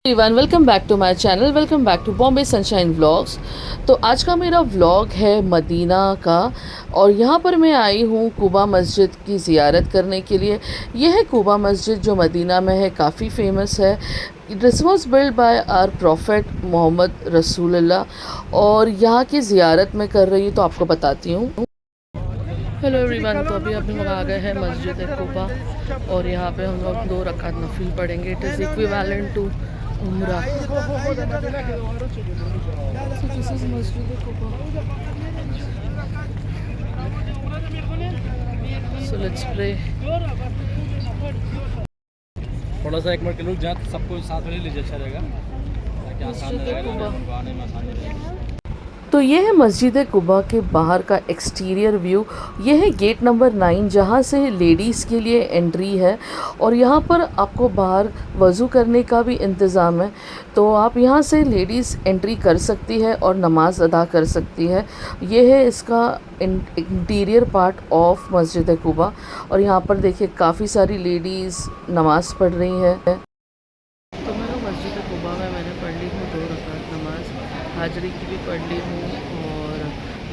Everyone, welcome back to my channel. Welcome back to Bombay sunshine vlogs. तो आज का मेरा व्लॉग है मदीना का, और यहाँ पर मैं आई हूँ कुबा मस्जिद की ज़ियारत करने के लिए। यह है कुबा मस्जिद जो मदीना में है, काफ़ी फेमस है। This was build by our prophet Muhammad रसूलुल्लाह, और यहाँ की ज़ियारत मैं कर रही हूँ तो आपको बताती हूँ। हेलो एवरीवन, तो अभी हम लोग आ गए हैं मस्जिद कुबा, और यहाँ पे हम लोग 2 रकात नफिल पढ़ेंगे। इट इज़ इक्विवेलेंट टू उम्रा। So this is Masjid Quba. So let's pray. थोड़ा सा 1 मिनट के लोग जहाँ सबको साथ में ले लीजिए, अच्छा रहेगा ताकि आसान रहेगा, आने में आसानी रहेगी। तो ये है मस्जिद कुबा के बाहर का एक्सटीरियर व्यू। ये है गेट नंबर 9 जहाँ से लेडीज़ के लिए एंट्री है, और यहाँ पर आपको बाहर वज़ू करने का भी इंतज़ाम है। तो आप यहाँ से लेडीज़ एंट्री कर सकती है और नमाज़ अदा कर सकती है। ये है इसका इंटीरियर पार्ट ऑफ मस्जिद कुबा, और यहाँ पर देखिए काफ़ी सारी लेडीज़ नमाज़ पढ़ रही है। तो मैं मस्जिद कुबा में मैंने पढ़ ली हूँ 2 रकात नमाज। हाजरी की भी पढ़ ली हूँ और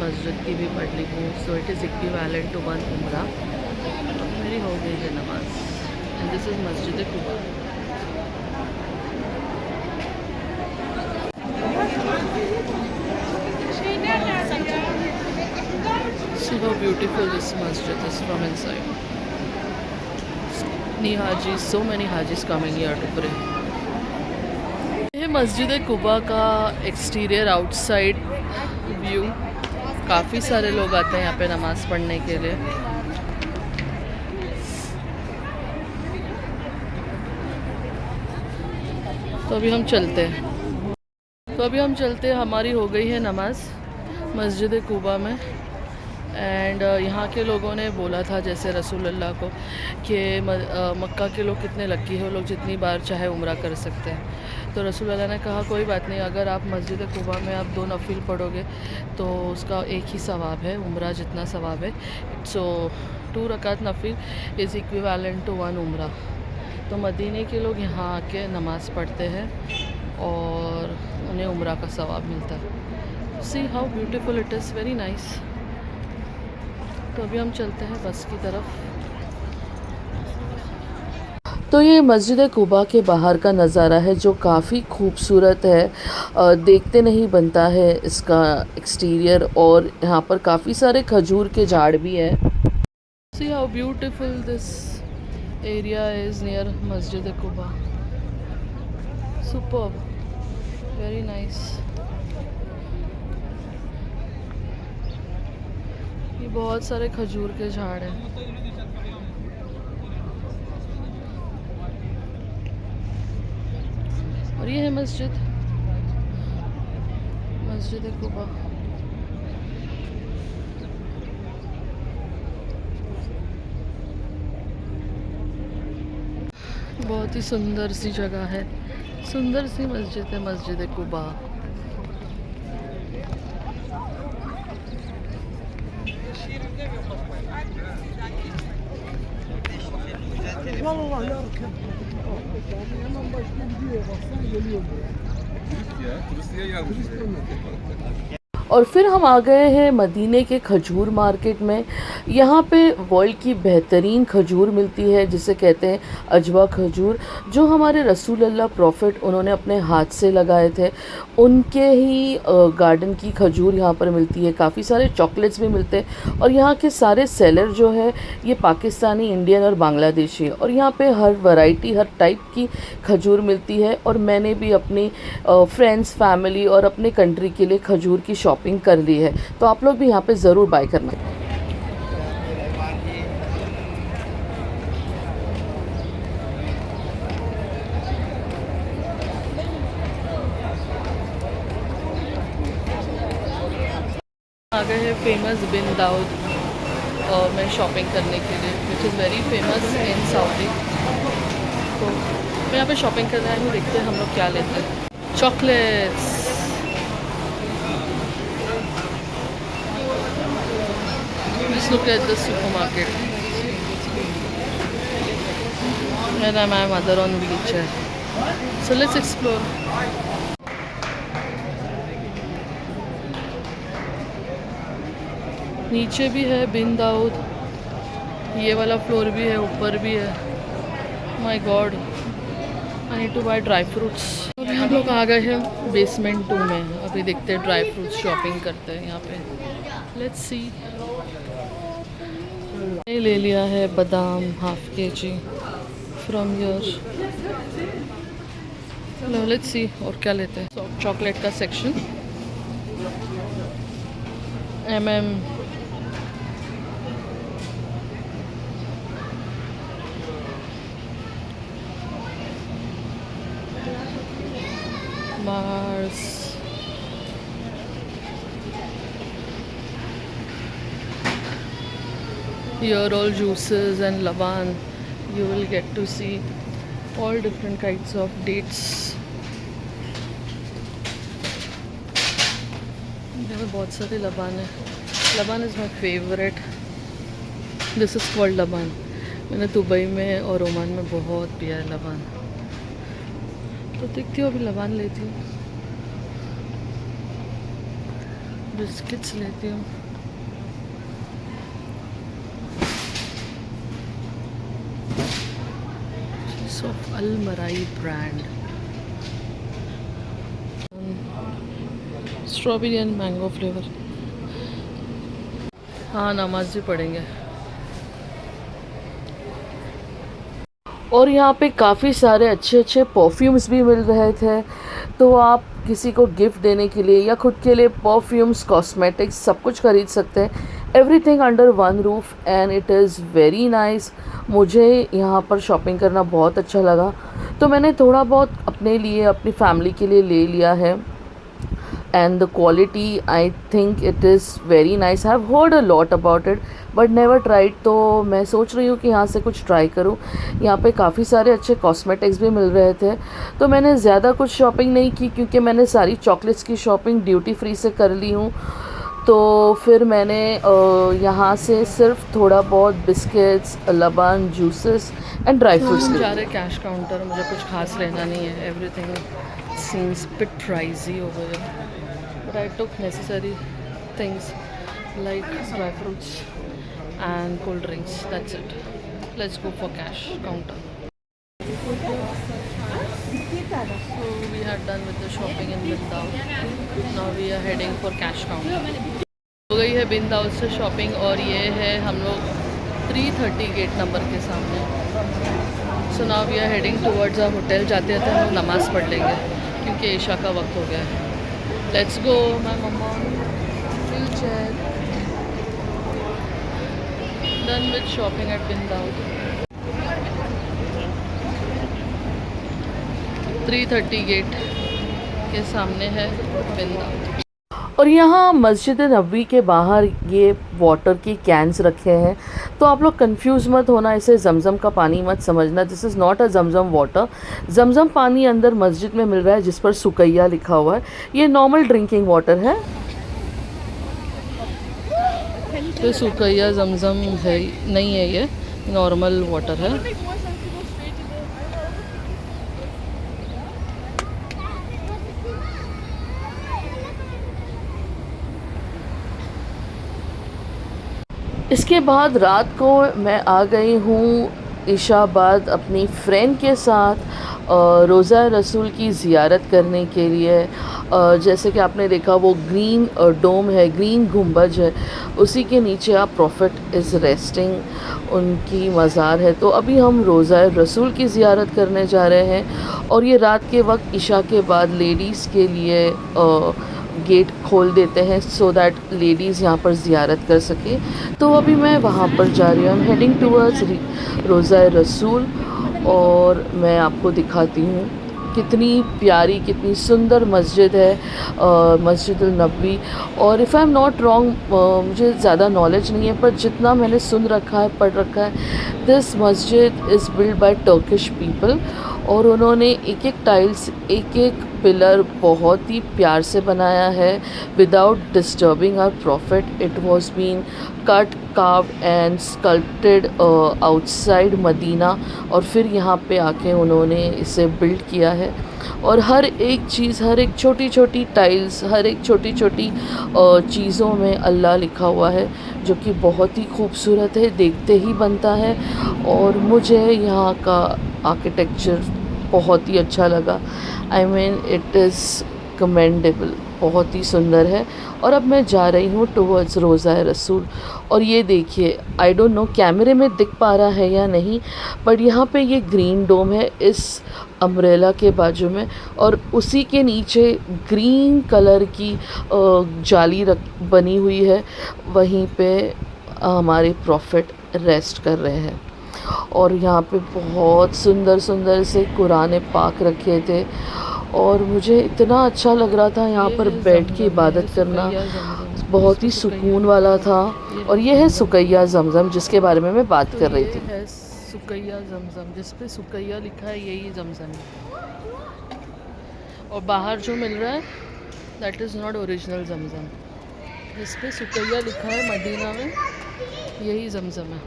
मस्जिद की भी पढ़ ली हूँ। So it is equivalent to 1 Umrah. मेरी हो गई है नमाज, एंड दिस इज़ मस्जिद Quba. See how beautiful this masjid is from inside. So many Hajis coming here to pray. ये मस्जिद कुबा का एक्सटीरियर आउटसाइड व्यू। काफ़ी सारे लोग आते हैं यहाँ पे नमाज़ पढ़ने के लिए। तो अभी हम चलते हैं। हमारी हो गई है नमाज़ मस्जिद कुबा में। एंड यहाँ के लोगों ने बोला था जैसे रसूलुल्लाह को कि मक्का के लोग कितने लकी हैं, वो लोग जितनी बार चाहे उम्रा कर सकते हैं। तो रसूलुल्लाह ने कहा कोई बात नहीं, अगर आप मस्जिद कुबा में आप 2 नफिल पढ़ोगे तो उसका एक ही सवाब है, उम्रा जितना सवाब है। सो 2 रकात नफिल इज़ इक्विवेलेंट टू 1 उम्रा। तो मदीने के लोग यहाँ आके नमाज़ पढ़ते हैं और उन्हें उम्रा का सवाब मिलता है। See how beautiful it is, very nice. तो अभी हम चलते हैं बस की तरफ। तो ये मस्जिद कुबा के बाहर का नज़ारा है जो काफ़ी खूबसूरत है। देखते नहीं बनता है इसका एक्सटीरियर, और यहाँ पर काफ़ी सारे खजूर के झाड़ भी है। See how beautiful this area is near मस्जिद कुबा। Superb, very nice. ये बहुत सारे खजूर के झाड़ हैं। और ये है मस्जिद कुबा। बहुत ही सुंदर सी जगह है, सुंदर सी मस्जिद है मस्जिद Quba. Vallahi ya. Hemen başka gidiyor. Baksana geliyor buraya. Turist ya. Turist gelmiş. और फिर हम आ गए हैं मदीने के खजूर मार्केट में। यहाँ पे वर्ल्ड की बेहतरीन खजूर मिलती है जिसे कहते हैं अजवा खजूर, जो हमारे रसूलुल्लाह प्रॉफिट उन्होंने अपने हाथ से लगाए थे। उनके ही गार्डन की खजूर यहाँ पर मिलती है। काफ़ी सारे चॉकलेट्स भी मिलते हैं, और यहाँ के सारे सेलर जो है ये पाकिस्तानी, इंडियन और बांग्लादेशी है। और यहाँ पे हर वैरायटी, हर टाइप की खजूर मिलती है। और मैंने भी अपनी फ्रेंड्स, फैमिली और अपने कंट्री के लिए खजूर की शॉपिंग कर ली है। तो आप लोग भी यहाँ पे ज़रूर बाय करना। आ गए हैं फेमस बिन दाऊद में शॉपिंग करने के लिए, which is very famous in Saudi. तो मैं यहाँ पे शॉपिंग करने आई हूँ। देखते हैं हम लोग क्या लेते हैं। Chocolates, Just look at the supermarket. And my mother on wheelchair. So let's explore. नीचे भी है बिन दाऊद, ये वाला फ्लोर भी है, ऊपर भी है। My god, I need to buy dry fruits. अभी हम लोग आ गए हैं बेसमेंट 2 में। अभी देखते हैं ड्राई फ्रूट्स शॉपिंग करते हैं यहाँ पे। Let's see. ले लिया है बादाम half kg from your. Let's see और क्या लेते हैं। चॉकलेट का section, Mars. Here all juices and laban. You will get to see all different kinds of dates. यहाँ पे बहुत सारे लबान है। लबान is my favourite. This is called लबान। मैंने दुबई में और ओमान में बहुत पिया है लबान। तो देखती हूँ, अभी लबान लेती हूँ, बिस्किट्स लेती हूँ। ऑफ अल मराई brand, strawberry and mango flavour. हाँ, नमाज भी पढ़ेंगे। और यहाँ पे काफ़ी सारे अच्छे अच्छे परफ्यूम्स भी मिल रहे थे। तो आप किसी को गिफ्ट देने के लिए या खुद के लिए परफ्यूम्स, कॉस्मेटिक्स सब कुछ खरीद सकते हैं। Everything under one roof and it is very nice. मुझे यहाँ पर शॉपिंग करना बहुत अच्छा लगा, तो मैंने थोड़ा बहुत अपने लिए, अपनी फैमिली के लिए ले लिया है। and the quality, I think it is very nice. I have heard a lot about it but never tried, तो मैं सोच रही हूँ कि यहाँ से कुछ ट्राई करूँ। यहाँ पे काफ़ी सारे अच्छे कॉस्मेटिक्स भी मिल रहे थे, तो मैंने ज़्यादा कुछ शॉपिंग नहीं की क्योंकि मैंने सारी चॉकलेट्स की शॉपिंग ड्यूटी फ्री से कर ली हूँ। तो फिर मैंने यहाँ से सिर्फ थोड़ा बहुत बिस्किट्स, लबान, जूसेस एंड ड्राई फ्रूट्स जा रहे। कैश काउंटर, मुझे कुछ खास लेना नहीं है। Everything seems bit pricey over here, but I took necessary things like dry fruits and cold drinks. That's it. Let's go for cash counter. So we are done with the shopping in Bindaul. Now we are heading for cash counter. हो गई है बिंदाउल से shopping और ये है हम लोग 330 gate number के सामने। So now we are heading towards a hotel. जाते जाते हम लोग नमाज़ पढ़ लेंगे क्योंकि ईशा का वक्त हो गया है। Let's go my mama. Will check. Done with shopping at बिंदाउल। 330 गेट के सामने है बिंदाउल। और यहाँ मस्जिद नबवी के बाहर ये वाटर की कैंस रखे हैं, तो आप लोग कंफ्यूज मत होना, इसे जमज़म का पानी मत समझना। This is not a Zamzam water. Zamzam पानी अंदर मस्जिद में मिल रहा है जिस पर सुकैया लिखा हुआ है। ये नॉर्मल ड्रिंकिंग वाटर है। तो सुकैया जमज़म है नहीं है, ये नॉर्मल वाटर है। इसके बाद रात को मैं आ गई हूँ इशाबाद अपनी फ्रेंड के साथ रोज़ा रसूल की ज़ियारत करने के लिए। जैसे कि आपने देखा वो ग्रीन डोम है, ग्रीन गुंबज है, उसी के नीचे आप प्रॉफिट इज़ रेस्टिंग, उनकी मज़ार है। तो अभी हम रोज़ा रसूल की ज़ियारत करने जा रहे हैं और ये रात के वक्त इशा के बाद लेडीज़ के लिए गेट खोल देते हैं सो दैट लेडीज़ यहाँ पर ज़ियारत कर सके। तो अभी मैं वहाँ पर जा रही हूँ, हेडिंग टूवर्ड्स रोज़ा रसूल। और मैं आपको दिखाती हूँ कितनी प्यारी, कितनी सुंदर मस्जिद है मस्जिद नबवी। और if I am not wrong, मुझे ज़्यादा नॉलेज नहीं है पर जितना मैंने सुन रखा है, पढ़ रखा है, दिस मस्जिद is build by Turkish people. और उन्होंने एक एक टाइल्स, एक एक पिलर बहुत ही प्यार से बनाया है without disturbing our prophet. It was been cut carved and sculpted outside Medina और फिर यहाँ पे आके उन्होंने इसे बिल्ड किया है. और हर एक चीज़, हर एक छोटी छोटी टाइल्स, हर एक छोटी छोटी चीज़ों में अल्लाह लिखा हुआ है जो कि बहुत ही खूबसूरत है, देखते ही बनता है. और मुझे यहाँ का आर्किटेक्चर बहुत ही अच्छा लगा. I mean it is commendable, बहुत ही सुंदर है. और अब मैं जा रही हूँ टुवर्ड्स रोज़ा रसूल. और ये देखिए, आई डोंट नो कैमरे में दिख पा रहा है या नहीं, बट यहाँ पे ये ग्रीन डोम है इस अम्ब्रेला के बाजू में और उसी के नीचे ग्रीन कलर की जाली बनी हुई है. वहीं पे हमारे प्रॉफिट रेस्ट कर रहे हैं. और यहाँ पे बहुत सुंदर सुंदर से कुरान पाक रखे थे और मुझे इतना अच्छा लग रहा था यहाँ पर बैठ के इबादत करना, बहुत ही सुकून वाला था. और ये है सुकैया ज़मज़म जिसके बारे में मैं बात कर रही थी. है सुकैया ज़मज़म, जिस पे सुकैया लिखा है यही ज़मज़म है. और बाहर जो मिल रहा है that is not original Zamzam. जिस पे सुकैया लिखा है मदीना में यही ज़मज़म है.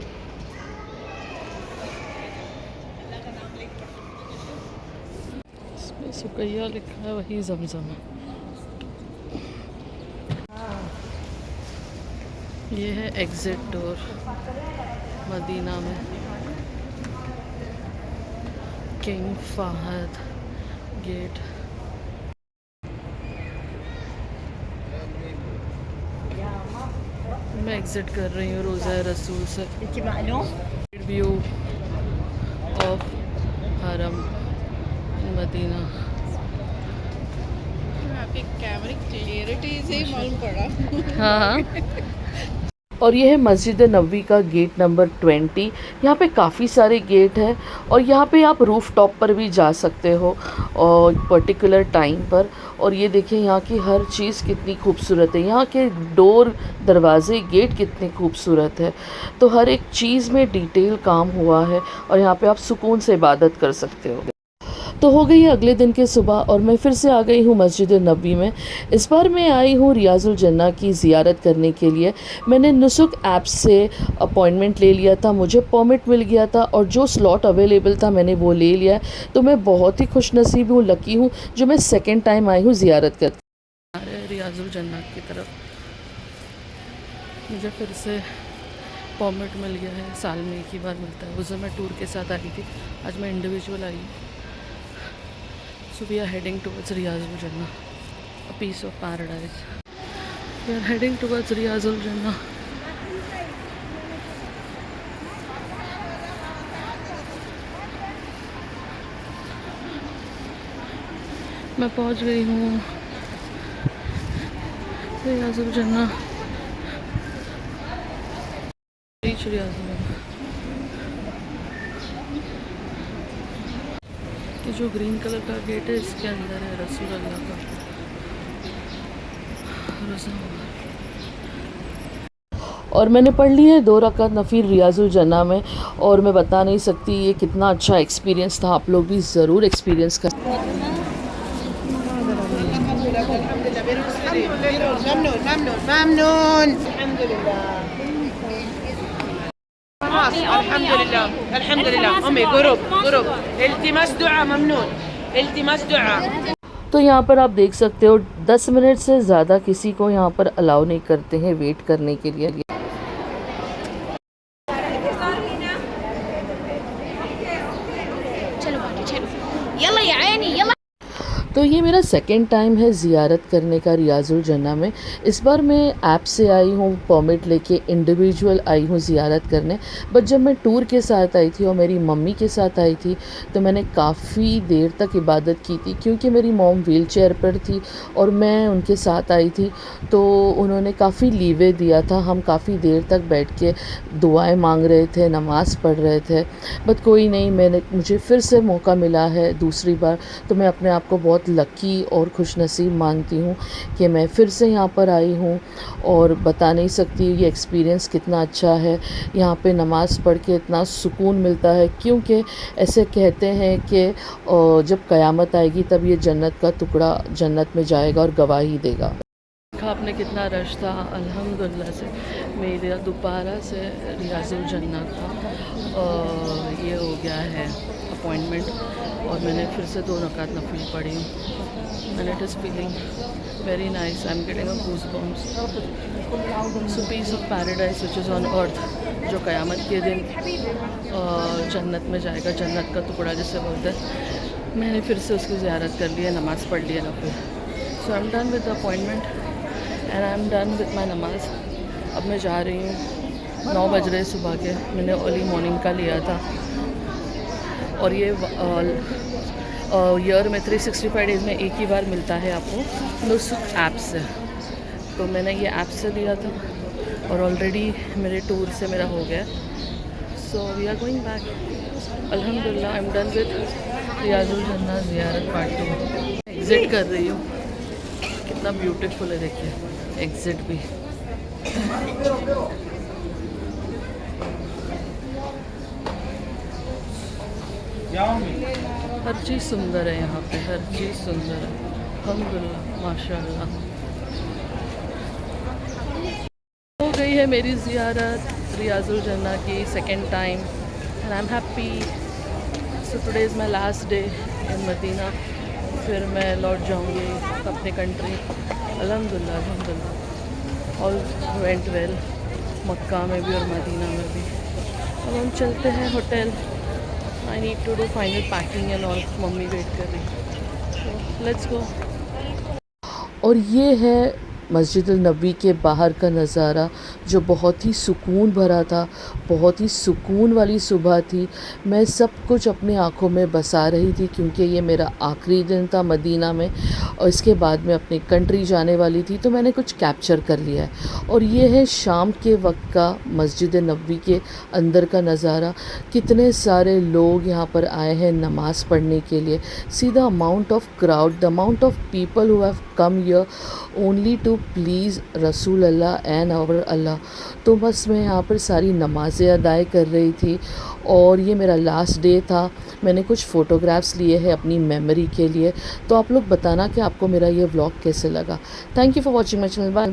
इसमें सुकैया लिखा है वही ज़मज़म है. ये है एग्ज़िट डोर मदीना में. King Fahd gate. मैं एग्ज़िट कर रही हूँ रोज़ा रसूल से. View of Haram Medina. कैमरे क्लियरिटी से ही मालूम पड़ा. हाँ. और ये है मस्जिद नबवी का गेट नंबर 20. यहाँ पे काफ़ी सारे गेट हैं और यहाँ पे आप रूफ़ टॉप पर भी जा सकते हो और पर्टिकुलर टाइम पर. और ये देखिए यहाँ की हर चीज़ कितनी खूबसूरत है. यहाँ के डोर, दरवाजे, गेट कितने खूबसूरत है. तो हर एक चीज़ में डिटेल काम हुआ है और यहाँ पे आप सुकून से इबादत कर सकते हो. तो हो गई है अगले दिन की सुबह और मैं फिर से आ गई हूँ मस्जिद नबवी में. इस बार मैं आई हूँ रियाजुल जन्ना की ज़ियारत करने के लिए. मैंने नुसुक ऐप से अपॉइंटमेंट ले लिया था, मुझे परमिट मिल गया था और जो स्लॉट अवेलेबल था मैंने वो ले लिया. तो मैं बहुत ही खुशनसीब हूँ, लकी हूँ जो मैं सेकेंड टाइम आई हूँ ज़ियारत करके रियाजुल जन्ना की तरफ. मुझे फिर से परमिट मिल गया है, साल में एक ही बार मिलता है. उस दिन मैं टूर के साथ आई थी, आज मैं individual I. So we are heading towards Riyazul Jannah, a piece of paradise. We are heading towards Riyazul Jannah. मैं पहुंच गई हूँ रियाजुल जन्ना. रीच रियाजुल. ये जो ग्रीन कलर का गेट है इसके अंदर है रसूल अल्लाह का रोज़ा. और मैंने पढ़ ली है 2 रकात नफिल रियाजुल जन्ना में और मैं बता नहीं सकती ये कितना अच्छा एक्सपीरियंस था. आप लोग भी ज़रूर एक्सपीरियंस कर. अल्हम्दुलिल्लाह अम्मी गुरुब इल्तिमास दुआ ममनून इल्तिमास दुआ. तो यहाँ पर आप देख सकते हो 10 मिनट से ज़्यादा किसी को यहाँ पर अलाउ नहीं करते हैं वेट करने के लिए. तो ये मेरा सेकंड टाइम है ज़ियारत करने का रियाजुल जन्ना में. इस बार मैं ऐप से आई हूँ, परमिट लेके इंडिविजुअल आई हूँ ज़ियारत करने. बट जब मैं टूर के साथ आई थी और मेरी मम्मी के साथ आई थी तो मैंने काफ़ी देर तक इबादत की थी क्योंकि मेरी मॉम व्हील चेयर पर थी और मैं उनके साथ आई थी. तो उन्होंने काफ़ी लीवे दिया था. हम काफ़ी देर तक बैठ के दुआएँ मांग रहे थे, नमाज़ पढ़ रहे थे. बट कोई नहीं, मुझे फिर से मौका मिला है दूसरी बार तो मैं अपने आप को बहुत लकी लकी और खुशनसीब मानती हूँ कि मैं फिर से यहाँ पर आई हूँ और बता नहीं सकती ये एक्सपीरियंस कितना अच्छा है। यहाँ पे नमाज़ पढ़ के इतना सुकून मिलता है, क्योंकि ऐसे कहते हैं कि जब क़यामत आएगी तब ये जन्नत का टुकड़ा जन्नत में जाएगा और गवाही देगा। देखा आपने कितना रश था। अल्हम्दुलिल्लाह से मेरा दोबारा से रियाजुल जन्ना का ये हो गया है अपॉइंटमेंट और मैंने फिर से 2 रकात नफिल पढ़ी and it is feeling very nice. I am getting a goose bumps. So piece of paradise which is on earth, जो क़यामत के दिन जन्नत में जाएगा, जन्नत का टुकड़ा जिसे बोलते हैं। मैंने फिर से उसकी ज़ियारत कर ली है, नमाज़ पढ़ ली है नफिल। So I am done with the appointment and I am done with my नमाज़। अब मैं जा रही हूँ, 9 बज रहे सुबह के। मैंने अर्ली मॉर्निंग का लिया था और ये ईयर में 365 डेज़ में एक ही बार मिलता है आपको नुस्ख ऐप से। तो मैंने ये ऐप से लिया था और ऑलरेडी मेरे टूर से मेरा हो गया। So we are going back. अल्हम्दुलिल्लाह आई एम डन विद रियाजुल जन्ना ज़ियारत पार्ट 2। एग्ज़िट कर रही हूँ, कितना ब्यूटीफुल है देखिए एग्ज़िट भी। हर चीज़ सुंदर है यहाँ पे, हर चीज़ सुंदर है। अल्हम्दुलिल्लाह माशाअल्लाह। हो गई है मेरी ज़ियारत रियाजुल जन्ना की second time and I am happy. So today is my last day in Medina. फिर मैं लौट जाऊँगी अपने कंट्री। अल्हम्दुलिल्लाह अल्हम्दुलिल्लाह ऑल वेंट वेल, मक्का में भी और मदीना में भी। अब हम चलते हैं hotel. I need to do final packing and all. Mummy wait कर रही, तो लेट्स गो। और ये है मस्जिद नबी के बाहर का नज़ारा, जो बहुत ही सुकून भरा था, बहुत ही सुकून वाली सुबह थी। मैं सब कुछ अपनी आँखों में बसा रही थी, क्योंकि ये मेरा आखिरी दिन था मदीना में और इसके बाद मैं अपनी कंट्री जाने वाली थी, तो मैंने कुछ कैप्चर कर लिया है। और ये है शाम के वक्त का मस्जिद नबी के अंदर का नज़ारा। कितने सारे लोग यहाँ पर आए हैं नमाज़ पढ़ने के लिए। See the amount of crowd, the amount of people who have come here only to please रसूल अल्लाह एंड आवर अल्लाह। तो बस मैं यहाँ पर सारी नमाज़ें अदाई कर रही थी और ये मेरा लास्ट डे था। मैंने कुछ फ़ोटोग्राफ्स लिए हैं अपनी मेमोरी के लिए। तो आप लोग बताना कि आपको मेरा ये व्लॉग कैसे लगा। Thank you for watching my channel. Bye.